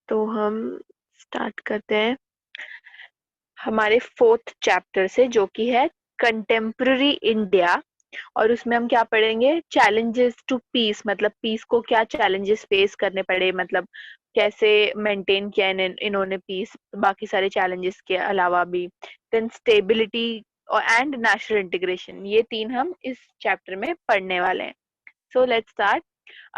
तो हम स्टार्ट करते हैं हमारे 4th चैप्टर से, जो कि है कंटेम्प्ररी इंडिया। और उसमें हम क्या पढ़ेंगे, चैलेंजेस टू पीस, मतलब पीस को क्या चैलेंजेस फेस करने पड़े, मतलब कैसे मेंटेन किया इन्होंने पीस, बाकी सारे चैलेंजेस के अलावा भी। देन स्टेबिलिटी और एंड नेशनल इंटीग्रेशन, ये 3 हम इस चैप्टर में पढ़ने वाले हैं। So let's start.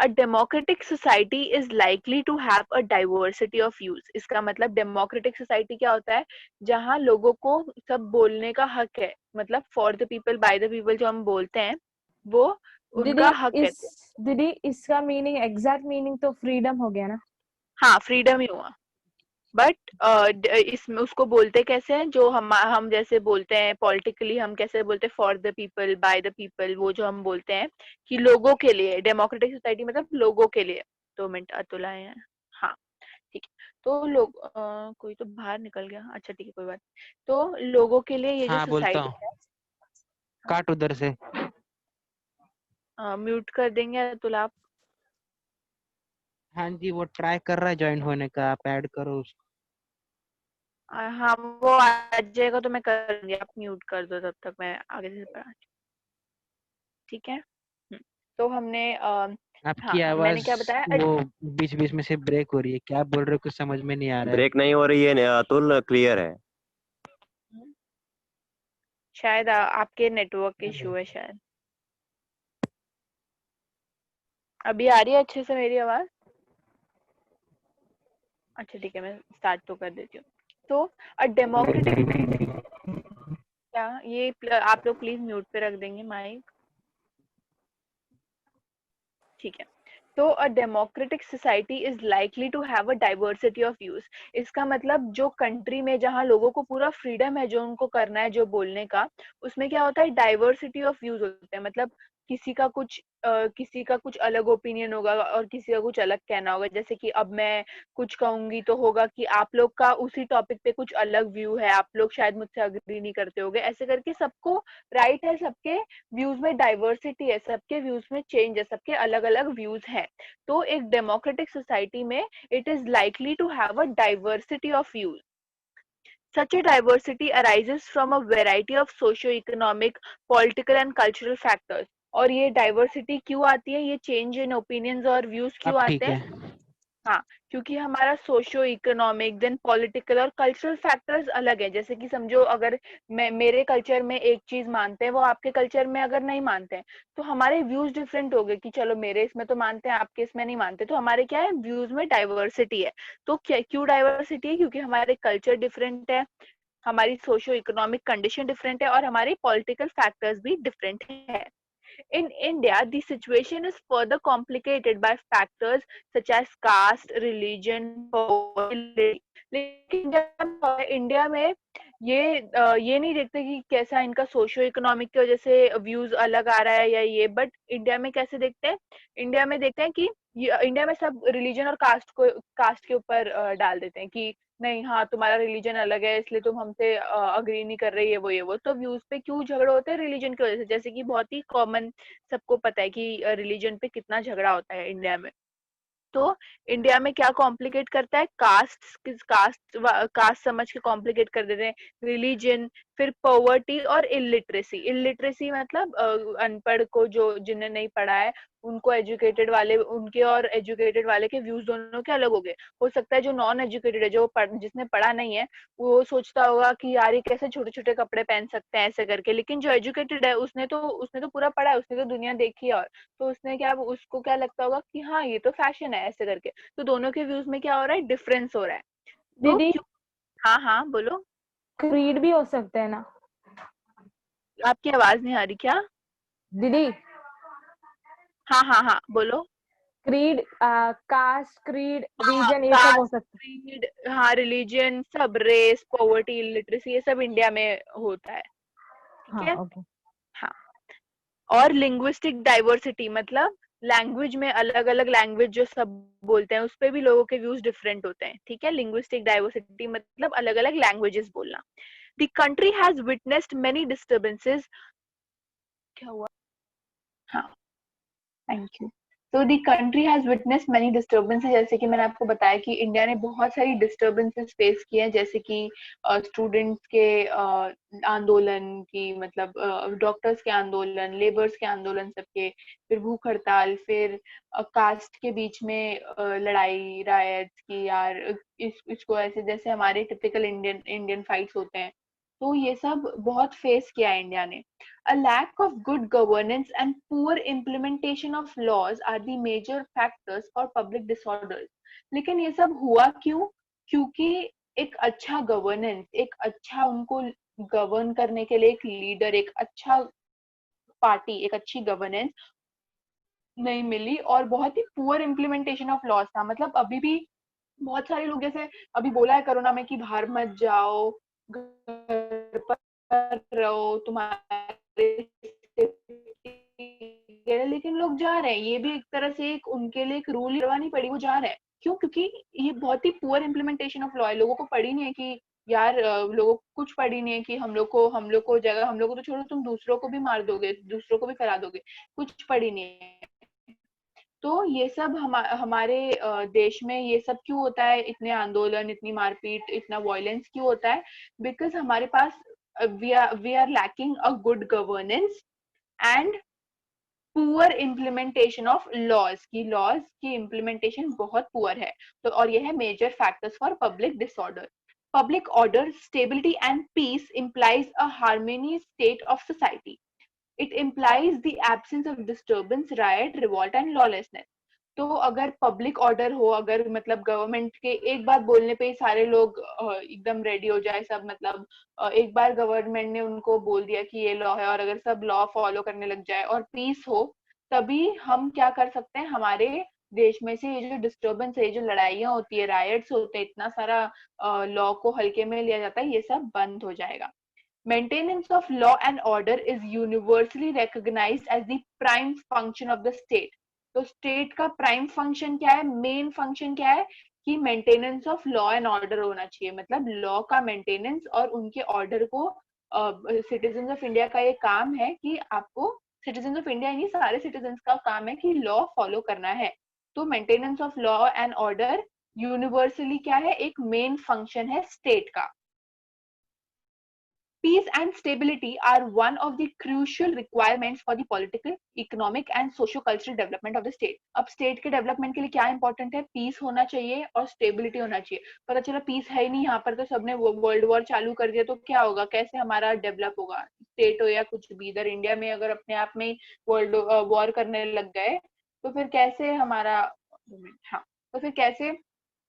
A democratic society is likely to have a diversity of views। इसका मतलब डेमोक्रेटिक सोसाइटी क्या होता है, जहाँ लोगों को सब बोलने का हक है, मतलब for the people by the people जो हम बोलते हैं, वो दीदी उनका हक है। दीदी इसका मीनिंग, एग्जैक्ट मीनिंग तो फ्रीडम हो गया ना? हाँ, फ्रीडम ही हुआ। बट इसमें उसको बोलते कैसे हैं, जो हम जैसे बोलते हैं पॉलिटिकली, हम कैसे बोलते हैं, for the people by the people, वो जो हम बोलते हैं कि लोगों के लिए, डेमोक्रेटिक सोसाइटी मतलब लोगों के लिए। 2 मिनट, अतुल आए हैं। हाँ, ठीक है। तो लोग कोई तो बाहर निकल गया, अच्छा ठीक है, कोई बात। तो लोगों के लिए ये जो हाँ बोलता सोसाइटी हूँ, है। काट उधर से। म्यूट कर देंगे अतुल आप? हाँ जी, वो ट्राई कर रहा है ज्वाइन होने का, आप ऐड करो उसको। हाँ, वो आ जाएगा तो मैं कर दूंगी, आप म्यूट कर दो, तब तक मैं आगे से पढ़ा। ठीक है। तो हमने आपकी हाँ, मैंने आवाज क्या बताया, वो बीच बीच में से ब्रेक हो रही है, क्या बोल रहे हो कुछ समझ में नहीं आ रहा है। ब्रेक नहीं हो रही है अतुल, क्लियर है। शायद आपके नेटवर्क इशू है शायद। अभी आ रही है अच्छे से मेरी आवाज? अच्छा ठीक है, मैं स्टार्ट तो कर देती हूँ। तो अ डेमोक्रेटिक, क्या ये आप लोग प्लीज म्यूट पे रख देंगे माइक? ठीक है। तो a democratic society is likely to have a diversity of views. इसका मतलब जो कंट्री में जहाँ लोगों को पूरा फ्रीडम है जो उनको करना है, जो बोलने का, उसमें क्या होता है, डाइवर्सिटी ऑफ व्यूज होते हैं। मतलब किसी का कुछ अलग ओपिनियन होगा और किसी का कुछ अलग कहना होगा। जैसे कि अब मैं कुछ कहूंगी तो होगा कि आप लोग का उसी टॉपिक पे कुछ अलग व्यू है, आप लोग शायद मुझसे अग्री नहीं करते होगे। ऐसे करके सबको राइट है, सबके व्यूज में डाइवर्सिटी है, सबके व्यूज में चेंज है, सबके अलग अलग व्यूज हैं। तो एक डेमोक्रेटिक सोसाइटी में it is likely to have a diversity of views. Such a diversity arises from a variety of socio-economic, political and cultural factors। और ये डाइवर्सिटी क्यों आती है, ये चेंज इन ओपिनियंस और व्यूज अब क्यों आते ठीक हैं? है। हाँ, क्योंकि हमारा सोशियो इकोनॉमिक, देन पॉलिटिकल और कल्चरल फैक्टर्स अलग है। जैसे कि समझो, अगर मेरे कल्चर में एक चीज मानते हैं, वो आपके कल्चर में अगर नहीं मानते हैं, तो हमारे व्यूज डिफरेंट हो गए कि चलो मेरे इसमें तो मानते हैं, आपके इसमें नहीं मानते, तो हमारे क्या है, व्यूज में डाइवर्सिटी है। तो क्यों डाइवर्सिटी है? क्योंकि हमारे कल्चर डिफरेंट है, हमारी सोशियो इकोनॉमिक कंडीशन डिफरेंट है, और हमारे पॉलिटिकल फैक्टर्स भी डिफरेंट है। In India, the situation is further complicated by factors such as caste, religion, poverty। लेकिन जब इंडिया में ये नहीं देखते कि कैसा इनका सोशियो इकोनॉमिक की वजह से व्यूज अलग आ रहा है या ये, बट इंडिया में कैसे देखते हैं, इंडिया में देखते हैं कि इंडिया में सब रिलीजन और कास्ट के ऊपर डाल देते हैं कि नहीं, हाँ तुम्हारा रिलीजन अलग है इसलिए तुम हमसे अग्री नहीं कर रहे, ये वो। तो व्यूज पे क्यों झगड़ा होता है, रिलीजन की वजह से। जैसे कि बहुत ही कॉमन, सबको पता है कि रिलीजन पे कितना झगड़ा होता है इंडिया में। तो इंडिया में क्या कॉम्प्लिकेट करता है, कास्ट समझ के कॉम्प्लिकेट कर देते हैं, रिलीजन, फिर पॉवर्टी और इलिटरेसी। इलिटरेसी मतलब अनपढ़ को, जो जिन्हें नहीं पढ़ा है उनको, एजुकेटेड वाले उनके और एजुकेटेड वाले के व्यूज दोनों के अलग हो गए। हो सकता है जो नॉन एजुकेटेड है, जिसने पढ़ा नहीं है, वो सोचता होगा कि यार ये कैसे छोटे छोटे कपड़े पहन सकते हैं ऐसे करके। लेकिन जो एजुकेटेड है, उसने तो पूरा पढ़ा है, उसने तो दुनिया देखी है, और तो उसने क्या, उसको क्या लगता होगा कि हाँ ये तो फैशन है ऐसे करके। तो दोनों के व्यूज में क्या हो रहा है, डिफरेंस हो रहा है। तो दीदी, क्यों? हाँ हाँ बोलो। क्रीड भी हो सकते हैं ना? आपकी आवाज नहीं आ रही क्या? दीदी, हाँ हाँ हाँ बोलो। क्रीड, कास्ट, क्रीड, हाँ, रीजन, ये सब हो कास्ट, सकता क्रीड, हाँ रिलीजन, सब, रेस, पॉवर्टी, लिटरेसी, ये सब इंडिया में होता है। है। ठीक हाँ, है। ओके। हाँ, और लिंग्विस्टिक डाइवर्सिटी मतलब लैंग्वेज में, अलग अलग लैंग्वेज जो सब बोलते हैं उस पे भी लोगों के व्यूज डिफरेंट होते हैं। ठीक है, लिंग्विस्टिक डाइवर्सिटी मतलब अलग अलग लैंग्वेजेस बोलना। The country has witnessed many disturbances. क्या हुआ? हाँ, थैंक यू। तो दी country has witness many disturbances, जैसे कि मैंने आपको बताया कि इंडिया ने बहुत सारी डिस्टर्बेंसेस फेस किए हैं, जैसे कि स्टूडेंट्स के आंदोलन की, मतलब डॉक्टर्स के आंदोलन, लेबर्स के आंदोलन सबके, फिर भूख हड़ताल, फिर कास्ट के बीच में लड़ाई रायट्स की, यार इसको ऐसे जैसे हमारे टिपिकल इंडियन फाइट्स होते हैं। तो ये सब बहुत फेस किया है इंडिया ने। A lack of good governance and poor implementation of laws are the major factors for public disorders. लेकिन ये सब हुआ क्यों? क्योंकि एक अच्छा गवर्नेंस, एक अच्छा उनको गवर्न करने के लिए एक लीडर, एक अच्छा पार्टी, एक अच्छी गवर्नेंस नहीं मिली, और बहुत ही पुअर इम्प्लीमेंटेशन ऑफ लॉज था। मतलब अभी भी बहुत सारे लोग, जैसे अभी बोला है कोरोना में कि बाहर मत जाओ, घर पर रहो, तुम्हारे लेकिन लोग जा रहे हैं। ये भी एक तरह से एक उनके लिए एक रूल करवानी पड़ी, वो जा रहे हैं। क्यों? क्योंकि ये बहुत ही पुअर इम्प्लीमेंटेशन ऑफ लॉ है। लोगों को पड़ी नहीं है कि यार, लोगों को कुछ पड़ी नहीं है कि हम लोग को जगह, हम लोग को तो छोड़ो, तुम दूसरों को भी मार दोगे, दूसरों को भी करा दोगे, कुछ पड़ी नहीं है। तो ये सब हमारे देश में ये सब क्यों होता है? इतने आंदोलन, इतनी मारपीट, इतना वायलेंस क्यों होता है? बिकॉज हमारे पास we are lacking a good governance and poor implementation of laws की इम्प्लीमेंटेशन बहुत पुअर है। तो और ये है major factors for public disorder. Public order, stability and peace implies a harmonious state of society. It implies the absence of disturbance, riot, revolt and lawlessness. तो अगर पब्लिक ऑर्डर हो, अगर मतलब गवर्नमेंट के एक बात बोलने पे ही सारे लोग एकदम रेडी हो जाए सब, मतलब एक बार गवर्नमेंट ने उनको बोल दिया कि ये लॉ है, और अगर सब लॉ फॉलो करने लग जाए और पीस हो, तभी हम क्या कर सकते हैं? हमारे देश में से ये जो डिस्टर्बेंस है, ये जो लड़ाइयाँ होती है, रायट्स होते हैं, इतना सारा लॉ को हल्के में लिया जाता है, ये सब बंद हो जाएगा। Maintenance of law and order is universally recognized as the prime function of the state. तो स्टेट का प्राइम फंक्शन क्या है, मेन फंक्शन क्या है? कि maintenance of law and order होना चाहिए। मतलब लॉ का मेंटेनेंस और उनके ऑर्डर को, सिटीजन ऑफ इंडिया का ये काम है कि आपको, सिटीजन ऑफ इंडिया नहीं, सारे सिटीजन का काम है कि लॉ फॉलो करना है। तो maintenance of law and order universally क्या है? एक मेन फंक्शन है स्टेट का। Peace and stability are one of the crucial requirements for the political, economic and socio-cultural development of the state. अब स्टेट के डेवलपमेंट के लिए क्या इंपॉर्टेंट है? पीस होना चाहिए और स्टेबिलिटी होना चाहिए। पता चला पीस है ही नहीं, यहाँ पर तो सबने वर्ल्ड वॉर चालू कर दिया, तो क्या होगा? कैसे हमारा डेवलप होगा? स्टेट हो या कुछ भी, इधर इंडिया में अगर अपने आप में वर्ल्ड वॉर करने लग गए, तो फिर कैसे हमारा, हाँ, तो फिर कैसे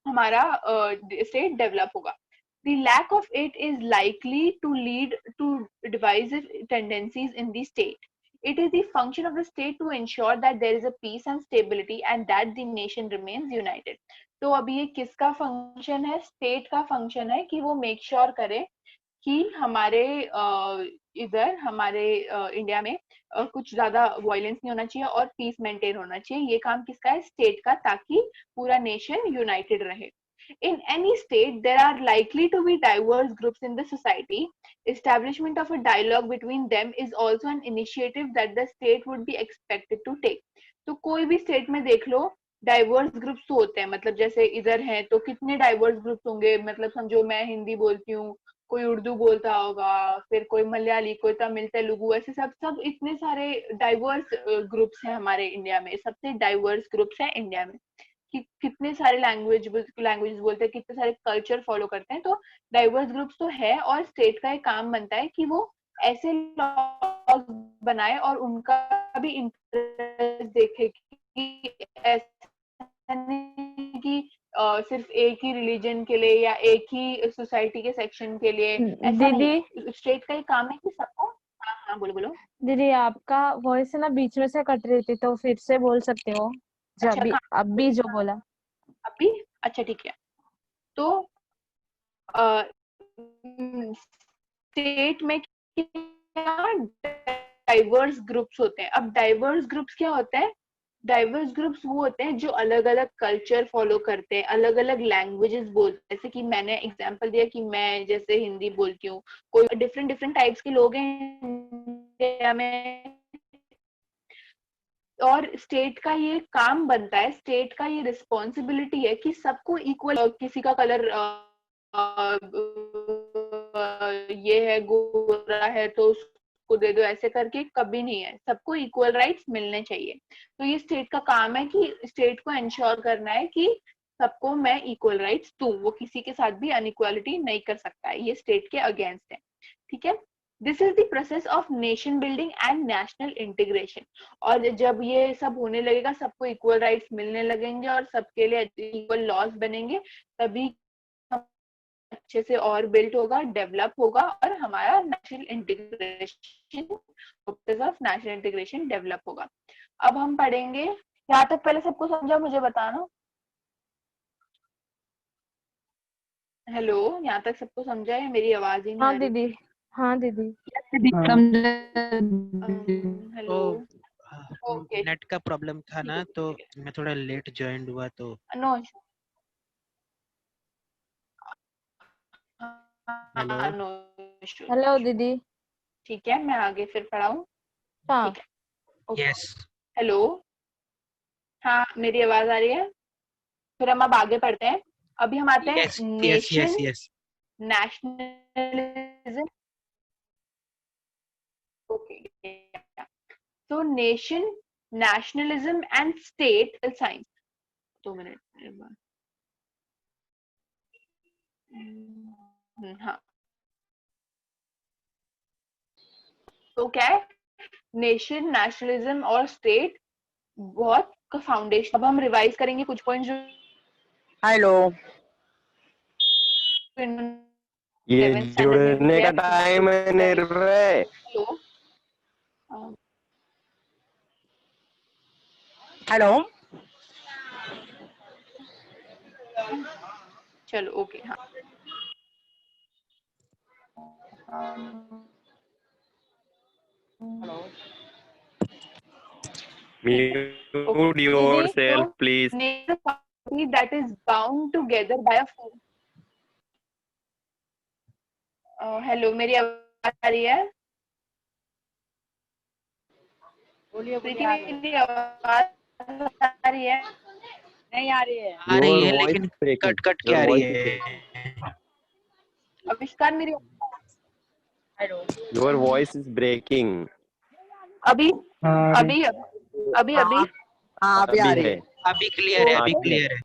हमारा स्टेट डेवलप होगा? The lack of it is likely to lead to divisive tendencies in the state. It is the function of the state to ensure that there is a peace and stability and that the nation remains united. तो अभी ये किसका function है? State का function है कि वो make sure करे कि हमारे इधर हमारे इंडिया में कुछ ज्यादा वायलेंस नहीं होना चाहिए और पीस मेंटेन होना चाहिए। ये काम किसका है? स्टेट का, ताकि पूरा नेशन यूनाइटेड रहे। In any state, there are likely to be diverse groups in the society. Establishment of a dialogue between them is also an initiative that the state would be expected to take. तो कोई भी state में देख लो, diverse groups तो होते हैं। मतलब जैसे इधर हैं तो कितने डाइवर्स ग्रुप्स होंगे? मतलब समझो मैं हिंदी बोलती हूँ, कोई उर्दू बोलता होगा, फिर कोई मलयाली, कोई तमिल, तेलुगु, ऐसे सब सब इतने सारे डाइवर्स ग्रुप्स हैं हमारे इंडिया में। सबसे डाइवर्स ग्रुप्स हैं इंडिया में कि कितने सारे लैंग्वेजेस बोलते हैं, कितने सारे कल्चर फॉलो करते हैं। तो डाइवर्स ग्रुप्स तो है, और स्टेट का एक काम बनता है कि वो ऐसे लॉज बनाए और उनका भी इंटरेस्ट देखे कि ऐसा नहीं कि सिर्फ एक ही रिलीजन के लिए या एक ही सोसाइटी के सेक्शन के लिए, ऐसा नहीं। स्टेट का एक काम है कि सबको। हाँ हाँ, बोलो बोलो। दीदी आपका वॉइस है ना बीच में से कट रही थी, तो फिर से बोल सकते हो जो अच्छा, अभी जो बोला। अभी अच्छा ठीक है। तो स्टेट में क्या डाइवर्स ग्रुप्स होते हैं? अब डाइवर्स ग्रुप्स क्या होते हैं? डाइवर्स ग्रुप्स वो होते हैं जो अलग अलग कल्चर फॉलो करते हैं, अलग अलग लैंग्वेजेस बोलते हैं। जैसे कि मैंने एग्जांपल दिया कि मैं जैसे हिंदी बोलती हूँ, कोई डिफरेंट डिफरेंट टाइप्स के लोग हैं इंडिया में, और स्टेट का ये काम बनता है, स्टेट का ये रिस्पॉन्सिबिलिटी है कि सबको इक्वल, किसी का कलर ये है, गोरा है तो उसको दे दो, ऐसे करके कभी नहीं है, सबको इक्वल राइट्स मिलने चाहिए। तो ये स्टेट का काम है कि स्टेट को इंश्योर करना है कि सबको मैं इक्वल राइट्स दूं, वो किसी के साथ भी अनइक्वालिटी नहीं कर सकता है, ये स्टेट के अगेंस्ट है। ठीक है, this is the process of nation building and national integration. और जब ये सब होने लगेगा, सबको इक्वल राइट्स मिलने लगेंगे और सबके लिए इक्वल लॉज बनेंगे, तभी अच्छे से और बिल्ड होगा, डेवलप होगा और हमारा national integration, process of national integration develop होगा। अब हम पढ़ेंगे, यहाँ तक पहले सबको समझा, मुझे बताना। हेलो, यहाँ तक सबको समझा है? मेरी आवाज ही नहीं आ हाँ रही। दीदी, हाँ दीदी। हेलो, ओके, नेट का प्रॉब्लम था ना, तो मैं थोड़ा लेट ज्वाइन हुआ तो अनुज, हेलो। अनुज, हेलो दीदी। ठीक है, मैं आगे फिर पढ़ाऊँ। हाँ ठीक है, ओके। यस हेलो, हाँ मेरी आवाज आ रही है? फिर हम अब आगे पढ़ते हैं। अभी हम आते हैं yes yes yes nation, yes nationalism. Okay. So nation, nationalism and state science. 2 minute. हाँ, तो क्या है नेशन, नेशनलिज्म और स्टेट, बहुत का फाउंडेशन। अब हम रिवाइज करेंगे कुछ पॉइंट्स जो हेलो, ये 11th स्टैंडर्ड में भी जुड़ने है। का टाइम है निर्भय। Hello, hello. चलो ओके, हाँ। Mute दीदी yourself, please. Name the company that is bound together by a hello, मेरी आवाज आ रही है? बोलिए प्रीति, बोलिए, आ रही है। मेरी आवाज आ रही है? नहीं आ रही है। आ रही Your है, voice लेकिन is breaking. कट कट के Your आ रही voice is breaking. है। आविष्कार, मेरी hello. Your voice is breaking. अभी अभी अभी हाँ अभी हाँ, अभी आ अभी रही है। है। अभी क्लियर है, हाँ अभी तो ठीक है। क्लियर है।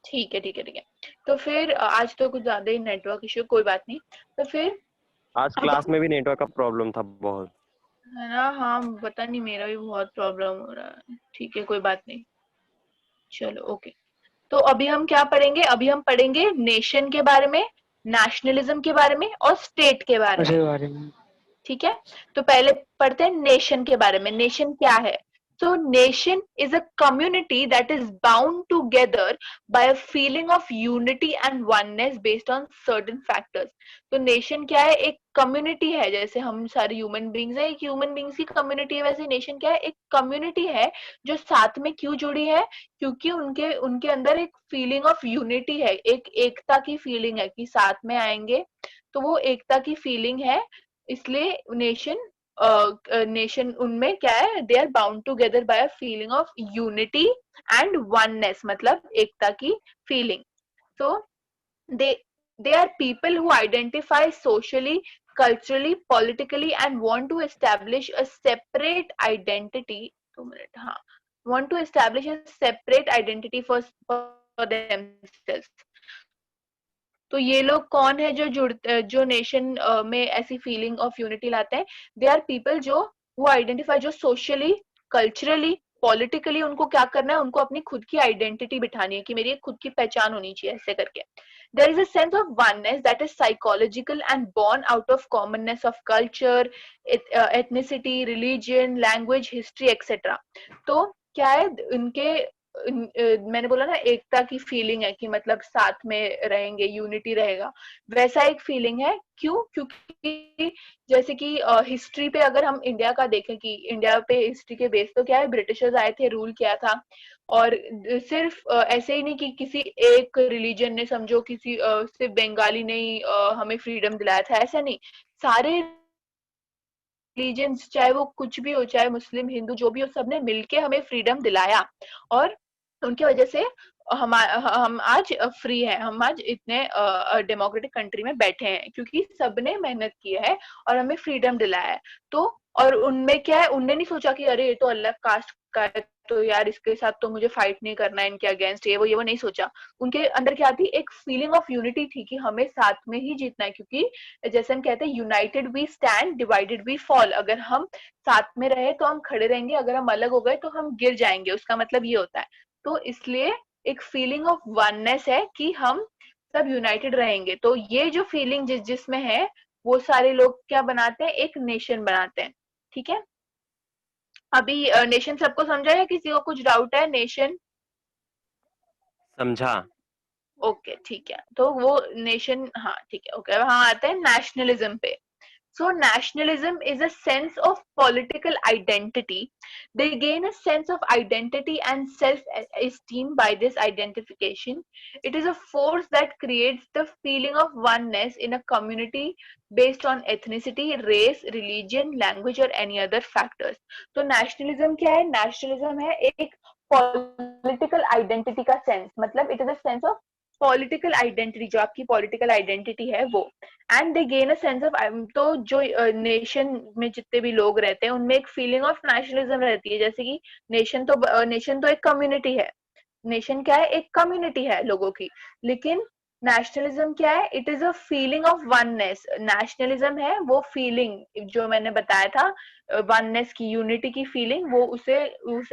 ठीक है, ठीक है, ठीक है। तो फिर आज तो कुछ ज्यादा ही नेटवर्क इश्यू, कोई बात नहीं। तो फिर आज अब क्लास में भी नेटवर्क का प्रॉब्लम था बहुत। है ना, हाँ पता नहीं, मेरा भी बहुत प्रॉब्लम हो रहा है। ठीक है, कोई बात नहीं, चलो ओके। तो अभी हम क्या पढ़ेंगे? अभी हम पढ़ेंगे नेशन के बारे में, नेशनलिज्म के बारे में और स्टेट के बारे में। ठीक है, तो पहले पढ़ते हैं नेशन के बारे में। नेशन क्या है? So nation is a community that is bound together by a feeling of unity and oneness based on certain factors. तो नेशन क्या है? एक कम्युनिटी है, जैसे हम सारे ह्यूमन बींग्स हैं, एक ह्यूमन बींग्स की कम्युनिटी है, वैसे नेशन क्या है? एक कम्युनिटी है जो साथ में क्यों जुड़ी है? क्योंकि उनके उनके अंदर एक फीलिंग ऑफ यूनिटी है, एक एकता की फीलिंग है कि साथ में आएंगे, तो वो एकता की फीलिंग है, इसलिए नेशन उनमें क्या है? They are bound together by a feeling of unity and oneness, मतलब एकता की feeling. So they they are people who identify socially, culturally, politically and want to establish a separate identity, 2 minute, हाँ, want to establish a separate identity for themselves. तो ये लोग कौन है जो नेशन में ऐसी फीलिंग ऑफ यूनिटी लाते हैं? दे आर पीपल जो वो आइडेंटिफाई, जो सोशली, कल्चरली, पॉलिटिकली उनको क्या करना है? उनको अपनी खुद की आइडेंटिटी बिठानी है कि मेरी एक खुद की पहचान होनी चाहिए, ऐसे करके। There is a sense of oneness that is psychological and born out of commonness of culture, ethnicity, religion, language, history etcetera. तो क्या है उनके मैंने बोला ना, एकता की फीलिंग है कि मतलब साथ में रहेंगे, यूनिटी रहेगा, वैसा एक फीलिंग है। क्यों? क्योंकि जैसे कि हिस्ट्री पे अगर हम इंडिया का देखें कि इंडिया पे हिस्ट्री के बेस तो क्या है, ब्रिटिशर्स आए थे, रूल किया था। और सिर्फ ऐसे ही नहीं कि किसी एक रिलीजन ने, समझो किसी सिर्फ बंगाली ने ही हमें फ्रीडम दिलाया था, ऐसा नहीं, सारे रिलीजन्स, चाहे वो कुछ भी हो, चाहे मुस्लिम हिंदू जो भी हो, सबने मिलके हमें फ्रीडम दिलाया और उनकी वजह से हम आज फ्री है, हम आज इतने डेमोक्रेटिक कंट्री में बैठे हैं क्योंकि सबने मेहनत की है और हमें फ्रीडम दिलाया है। तो और उनमें क्या है, उनने नहीं सोचा कि अरे ये तो अलग कास्ट का है तो यार इसके साथ तो मुझे फाइट नहीं करना है, इनके अगेंस्ट ये वो नहीं सोचा। उनके अंदर क्या थी, एक फीलिंग ऑफ यूनिटी थी कि हमें साथ में ही जीतना है, क्योंकि जैसे हम कहते हैं united we stand divided we fall. अगर हम साथ में रहे तो हम खड़े रहेंगे, अगर हम अलग हो गए तो हम गिर जाएंगे, उसका मतलब ये होता है। तो इसलिए एक फीलिंग ऑफ वननेस है कि हम सब यूनाइटेड रहेंगे। तो ये जो फीलिंग जिसमें है वो सारे लोग क्या बनाते हैं, एक नेशन बनाते हैं। ठीक है, अभी नेशन सबको समझा है, किसी को कुछ डाउट है? नेशन समझा। ओके ठीक है, तो वो नेशन, हाँ ठीक है ओके। हाँ आते हैं नेशनलिज्म पे। So nationalism is a sense of political identity. They gain a sense of identity and self-esteem by this identification. It is a force that creates the feeling of oneness in a community based on ethnicity, race, religion, language or any other factors. तो nationalism क्या है? Nationalism है एक political identity का sense, मतलब it is a sense of political identity, जो आपकी political identity है वो। And they gain a sense of, तो जो नेशन में जितने भी लोग रहते हैं उनमें एक फीलिंग ऑफ नेशनलिज्म रहती है। जैसे कि नेशन तो एक कम्युनिटी है। नेशन क्या है? एक कम्युनिटी है लोगों की। लेकिन नेशनलिज्म क्या है? It is a feeling of oneness. Nationalism है वो फीलिंग जो मैंने बताया था, वननेस की, यूनिटी की फीलिंग, वो उसे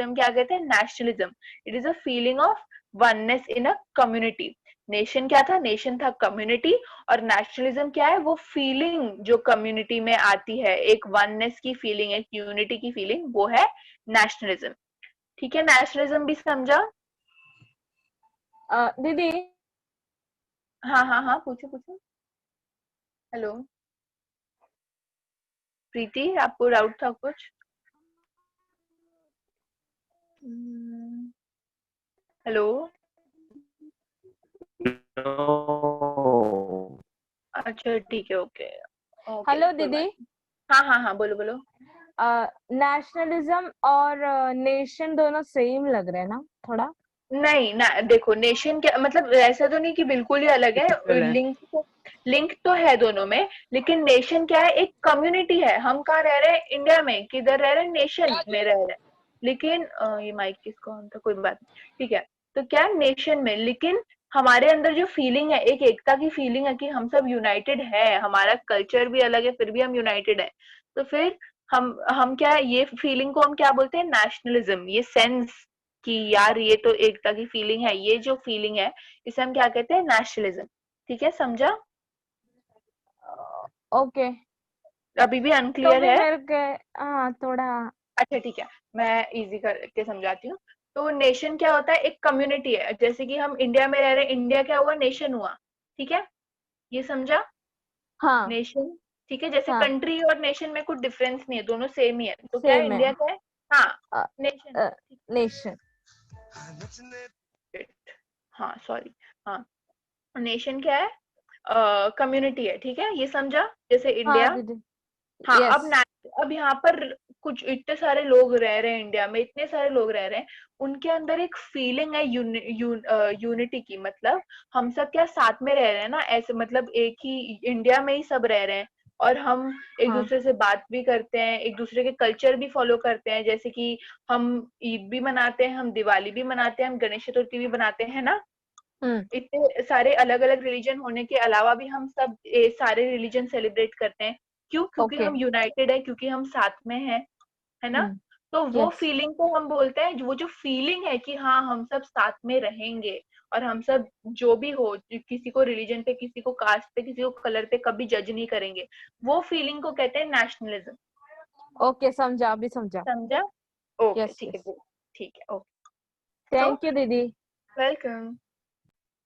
हम क्या कहते हैं? Nationalism. It is a feeling of oneness in a community. Nation क्या था? नेशन था कम्युनिटी। और नेशनलिज्म क्या है? वो फीलिंग जो कम्युनिटी में आती है, एक वननेस की फीलिंग, एक यूनिटी की फीलिंग, वो है नेशनलिज्म। ठीक है, नेशनलिज्म भी समझा? दीदी हाँ हाँ हाँ, पूछो पूछो। हेलो प्रीति, आपको डाउट था कुछ? Hello, No. अच्छा ठीक है ओके ओके, हेलो कोई दीदी, बात नहीं। हाँ हाँ हाँ, बोलो बोलो। नेशनलिज्म और नेशन दोनों सेम लग रहे हैं ना थोड़ा? नहीं ना, देखो नेशन क्या मतलब, ऐसा तो नहीं कि बिल्कुल ही अलग है, Equal है। लिंक तो है दोनों में। लेकिन नेशन क्या है? एक कम्युनिटी है। हम कहाँ रह रहे हैं? इंडिया में। किधर रह रहे हैं? नेशन में रह रहे हैं। लेकिन ये माइक किसको ऑन था, कोई बात नहीं, ठीक है। तो क्या नेशन में, लेकिन हमारे अंदर जो फीलिंग है, एक एकता की फीलिंग है कि हम सब यूनाइटेड है, हमारा कल्चर भी अलग है फिर भी हम यूनाइटेड है। तो फिर हम क्या है, ये फीलिंग को हम क्या बोलते हैं? नेशनलिज्म। ये सेंस कि यार ये तो एकता की फीलिंग है, ये जो फीलिंग है इसे हम क्या कहते हैं? नेशनलिज्म। ठीक है, समझा? ओके, अभी भी तो अनक्लियर भी है? मेरे के हाँ थोड़ा। अच्छा ठीक है, मैं इजी करके समझाती हूँ। तो नेशन क्या होता है? एक कम्युनिटी है। जैसे कि हम इंडिया में रह रहे हैं, इंडिया क्या हुआ? नेशन हुआ। ठीक है, ये समझा? हाँ नेशन, ठीक है। जैसे हाँ, कंट्री और नेशन में कुछ डिफरेंस नहीं है, दोनों सेम ही है। तो क्या है? सेम है। इंडिया क्या है? हाँ, नेशन है। नेशन। हाँ सॉरी, हाँ, नेशन क्या है? कम्युनिटी है। ठीक है, ये समझा? जैसे हाँ इंडिया। दीदी, हाँ, यस। अब यहाँ पर कुछ इतने सारे लोग रह रहे हैं, इंडिया में इतने सारे लोग रह रहे हैं। उनके अंदर एक फीलिंग है यूनिटी की, मतलब हम सब क्या साथ में रह रहे हैं ना, ऐसे मतलब एक ही इंडिया में ही सब रह रहे हैं। और हम एक हाँ दूसरे से बात भी करते हैं, एक दूसरे के कल्चर भी फॉलो करते हैं। जैसे कि हम ईद भी मनाते हैं, हम दिवाली भी मनाते हैं, हम गणेश चतुर्थी भी मनाते हैं ना। इतने सारे अलग अलग रिलीजन होने के अलावा भी हम सब सारे रिलीजन सेलिब्रेट करते हैं। क्यों? क्योंकि ओके। हम यूनाइटेड है, क्योंकि हम साथ में हैं, है ना? तो वो यस। फीलिंग को हम बोलते हैं, वो जो फीलिंग है कि हाँ हम सब साथ में रहेंगे और हम सब जो भी हो, किसी को रिलीजन पे, किसी को कास्ट पे, किसी को कलर पे कभी जज नहीं करेंगे, वो फीलिंग को कहते हैं नेशनलिज्म। ओके, समझा, अभी समझा। समझा? ओके यस ठीक है, यस, good, ठीक है ओके। तो थैंक यू दीदी। वेलकम।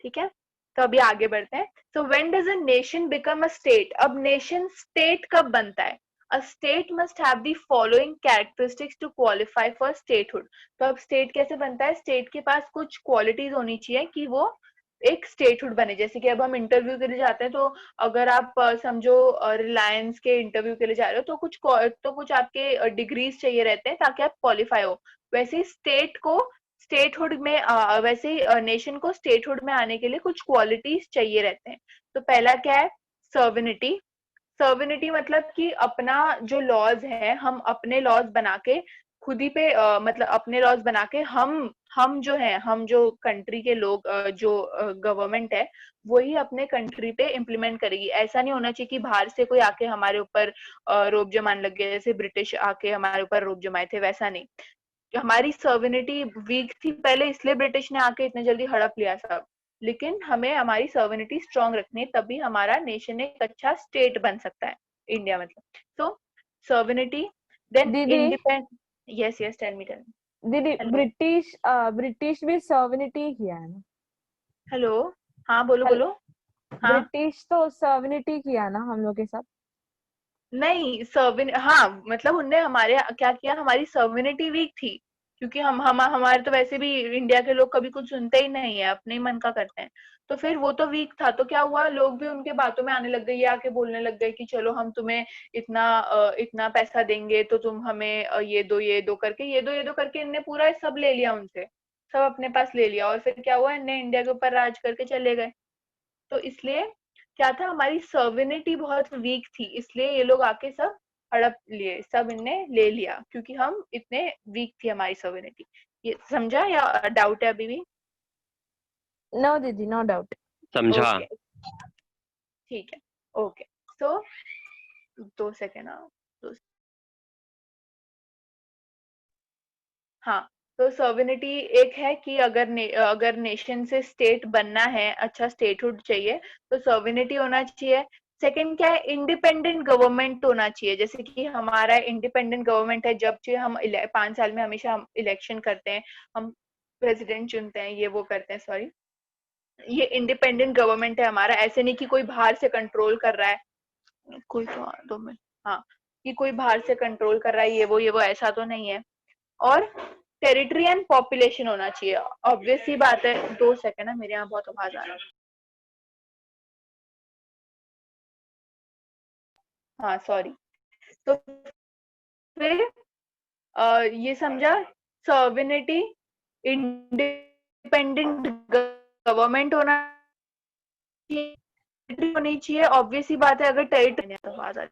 ठीक है, तो अभी आगे बढ़ते हैं। So when does a nation become a state? अब नेशन स्टेट कब बनता है? A state must have the following characteristics to qualify for statehood. तो अब स्टेट कैसे बनता है? स्टेट के पास कुछ क्वालिटीज होनी चाहिए कि वो एक स्टेटहुड बने। जैसे कि अब हम इंटरव्यू के लिए जाते हैं, तो अगर आप समझो रिलायंस के इंटरव्यू के लिए जा रहे हो, तो कुछ आपके डिग्रीज चाहिए रहते हैं ताकि आप क्वालिफाई हो। वैसे ही स्टेट को स्टेटहुड में वैसे ही नेशन को स्टेटहुड में आने के लिए कुछ क्वालिटीज चाहिए रहते हैं। तो पहला क्या है? सर्विनिटी। सर्विनिटी मतलब कि अपना जो लॉज है, हम अपने लॉज बना के खुद ही पे मतलब अपने लॉज बना के हम जो है, हम जो कंट्री के लोग जो गवर्नमेंट है वही अपने कंट्री पे इम्प्लीमेंट करेगी। ऐसा नहीं होना चाहिए कि बाहर से कोई आके हमारे ऊपर रोब जमाने लग गया, जैसे ब्रिटिश आके हमारे ऊपर रोब जमाए थे, वैसा नहीं। हमारी सर्विनिटी वीक थी पहले, इसलिए ब्रिटिश ने आके इतने जल्दी हड़प लिया सब। लेकिन हमें हमारी सर्विनिटी स्ट्रांग रखनी है, तभी हमारा नेशन एक अच्छा स्टेट बन सकता है, इंडिया मतलब। तो सर्विनिटी, देन दीदी इंडिपेंड। यस यस, टेल मी दीदी हेलो ब्रिटिश भी सर्विनिटी किया है ना? हेलो, हाँ बोलो हेल- बोलो। हाँ, ब्रिटिश तो सर्विनिटी किया ना हम लोग के साथ। नहीं सर्विन, हाँ मतलब उनने हमारे क्या किया, हमारी सर्विनिटी वीक थी, क्योंकि हम हमारे तो वैसे भी इंडिया के लोग कभी कुछ सुनते ही नहीं है, अपने ही मन का करते हैं। तो फिर वो तो वीक था, तो क्या हुआ, लोग भी उनके बातों में आने लग गए, ये आके बोलने लग गए कि चलो हम तुम्हें इतना पैसा देंगे तो तुम हमें ये दो करके, ये दो करके इनने पूरा सब ले लिया उनसे, सब अपने पास ले लिया। और फिर क्या हुआ, इनने इंडिया के ऊपर राज करके चले गए। तो इसलिए क्या था, हमारी सर्विनिटी बहुत वीक थी, इसलिए ये लोग आके सब हड़प लिए, सब इनने ले लिया, क्योंकि हम इतने वीक थी हमारी सर्विनिटी। ये समझा या डाउट है अभी भी? नो दीदी, नो डाउट। समझा। ओके, ठीक है, ओके। तो 2 सेकेंड, हाँ। तो सर्विनिटी एक है कि अगर नेशन से स्टेट बनना है, अच्छा स्टेटहुड चाहिए, तो सर्विनिटी होना चाहिए। सेकंड क्या है, इंडिपेंडेंट गवर्नमेंट होना चाहिए। जैसे कि हमारा इंडिपेंडेंट गवर्नमेंट है, जब चाहिए हम 5 साल में हमेशा हम इलेक्शन करते हैं, हम प्रेसिडेंट चुनते हैं, ये वो करते हैं, सॉरी। ये इंडिपेंडेंट गवर्नमेंट है हमारा, ऐसे नहीं कि कोई बाहर से कंट्रोल कर रहा है। कोई तो 2 मिनट, हाँ, कि कोई बाहर से कंट्रोल कर रहा है, ये वो ऐसा तो नहीं है। और टेरिटरी एंड पॉपुलेशन होना चाहिए, ऑब्वियस सी बात है। 2 सेकेंड ना, मेरे यहाँ बहुत आवाज आ रहा है। हाँ सॉरी। तो फिर ये समझा, सर्विनिटी, इंडिपेंडेंट गवर्नमेंट होना चाहिए, टेरिटरी होनी चाहिए। ऑब्वियस सी बात है, अगर टेरिटरी तो आवाज आ